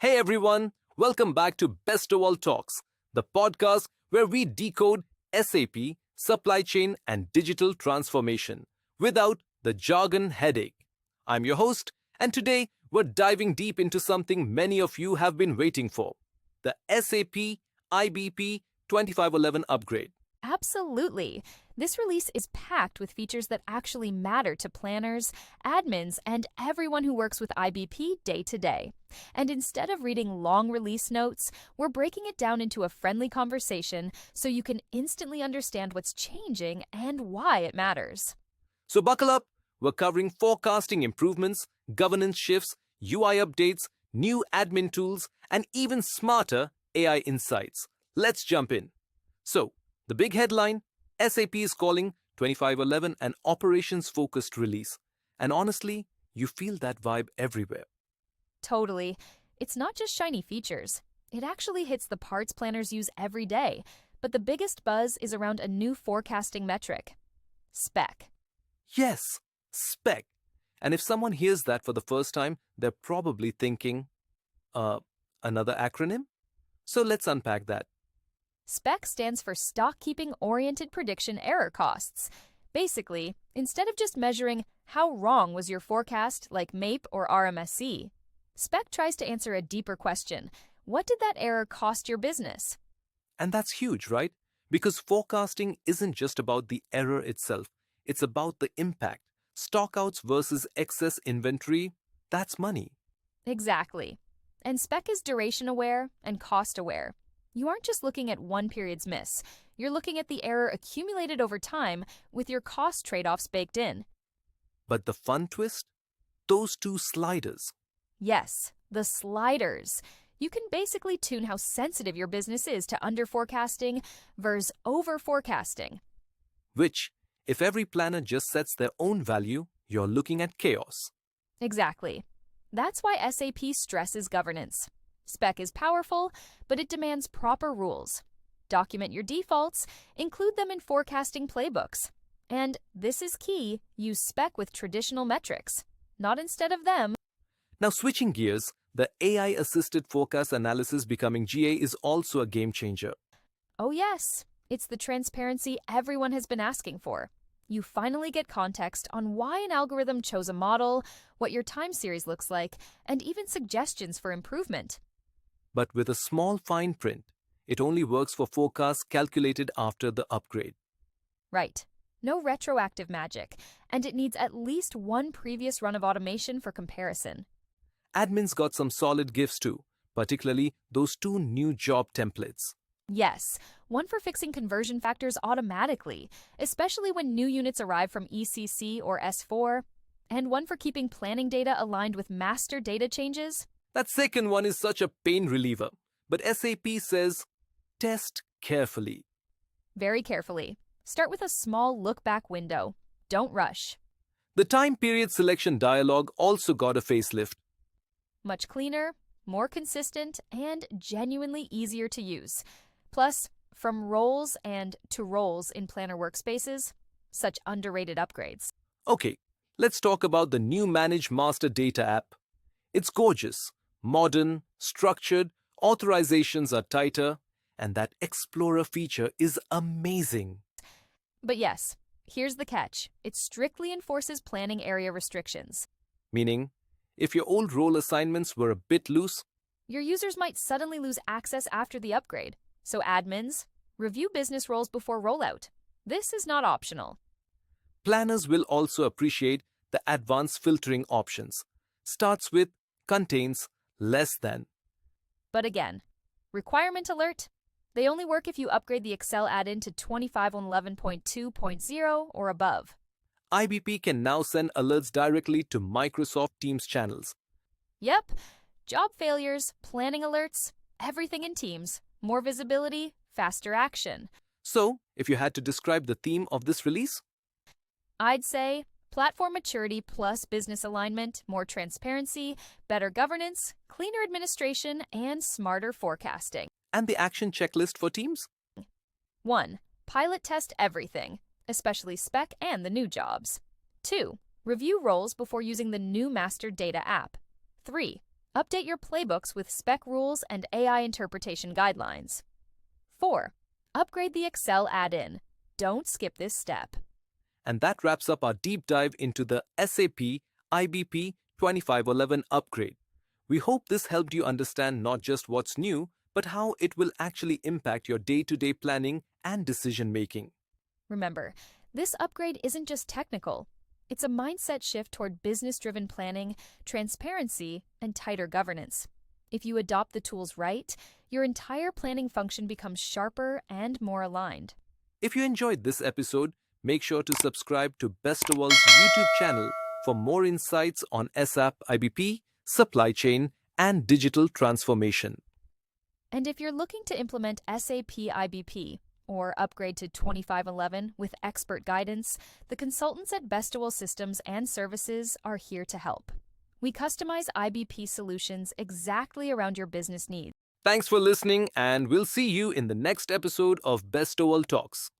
Hey everyone, welcome back to Bestowal Talks, the podcast where we decode SAP, supply chain, and digital transformation without the jargon headache. I'm your host, and today we're diving deep into something many of you have been waiting for, the SAP IBP 2511 upgrade. Absolutely. This release is packed with features that actually matter to planners, admins, and everyone who works with IBP day to day. And instead of reading long release notes, we're breaking it down into a friendly conversation so you can instantly understand what's changing and why it matters. So buckle up, we're covering forecasting improvements, governance shifts, UI updates, new admin tools, and even smarter AI insights. Let's jump in. So, the big headline, SAP is calling 2511 an operations-focused release. And honestly, you feel that vibe everywhere. Totally. It's not just shiny features. It actually hits the parts planners use every day. But the biggest buzz is around a new forecasting metric, SPEC. Yes, SPEC. And if someone hears that for the first time, they're probably thinking, another acronym? So let's unpack that. SPEC stands for Stock Keeping Oriented Prediction Error Costs. Basically, instead of just measuring how wrong was your forecast like MAPE or RMSE, SPEC tries to answer a deeper question. What did that error cost your business? And that's huge, right? Because forecasting isn't just about the error itself. It's about the impact. Stockouts versus excess inventory, that's money. Exactly. And SPEC is duration aware and cost aware. You aren't just looking at one period's miss. You're looking at the error accumulated over time with your cost trade-offs baked in. But the fun twist? Those two sliders. Yes, the sliders. You can basically tune how sensitive your business is to under-forecasting versus over-forecasting. Which, if every planner just sets their own value, you're looking at chaos. Exactly. That's why SAP stresses governance. SPEC is powerful, but it demands proper rules. Document your defaults, include them in forecasting playbooks. And this is key, use SPEC with traditional metrics, not instead of them. Now switching gears, the AI-assisted forecast analysis becoming GA is also a game changer. Oh yes, it's the transparency everyone has been asking for. You finally get context on why an algorithm chose a model, what your time series looks like, and even suggestions for improvement. But with a small fine print, it only works for forecasts calculated after the upgrade. Right. No retroactive magic, and it needs at least one previous run of automation for comparison. Admins got some solid gifts too, particularly those two new job templates. Yes, one for fixing conversion factors automatically, especially when new units arrive from ECC or S4, and one for keeping planning data aligned with master data changes. That second one is such a pain reliever, but SAP says, test carefully. Very carefully. Start with a small look-back window. Don't rush. The time period selection dialog also got a facelift. Much cleaner, more consistent, and genuinely easier to use. Plus, from roles and to roles in planner workspaces, such underrated upgrades. Okay, let's talk about the new Manage Master Data app. It's gorgeous, modern, structured, authorizations are tighter, and that Explorer feature is amazing. But yes, here's the catch. It strictly enforces planning area restrictions. Meaning, if your old role assignments were a bit loose, your users might suddenly lose access after the upgrade. So admins, review business roles before rollout. This is not optional. Planners will also appreciate the advanced filtering options. Starts with, contains, less than. But again, requirement alert. They only work if you upgrade the Excel add-in to 2511.2.0 or above. IBP can now send alerts directly to Microsoft Teams channels. Yep, job failures, planning alerts, everything in Teams. More visibility, faster action. So, if you had to describe the theme of this release? I'd say platform maturity plus business alignment, more transparency, better governance, cleaner administration, and smarter forecasting. And the action checklist for teams? 1. Pilot test everything, especially SPEC and the new jobs. 2. Review roles before using the new master data app. 3. Update your playbooks with SPEC rules and AI interpretation guidelines. 4. Upgrade the Excel add-in. Don't skip this step. And that wraps up our deep dive into the SAP IBP 2511 upgrade. We hope this helped you understand not just what's new, but how it will actually impact your day-to-day planning and decision-making. Remember, this upgrade isn't just technical. It's a mindset shift toward business-driven planning, transparency, and tighter governance. If you adopt the tools right, your entire planning function becomes sharper and more aligned. If you enjoyed this episode, make sure to subscribe to Bestowal's YouTube channel for more insights on SAP IBP, supply chain, and digital transformation. And if you're looking to implement SAP IBP or upgrade to 2511 with expert guidance, the consultants at Bestowal Systems and Services are here to help. We customize IBP solutions exactly around your business needs. Thanks for listening, and we'll see you in the next episode of Bestowal Talks.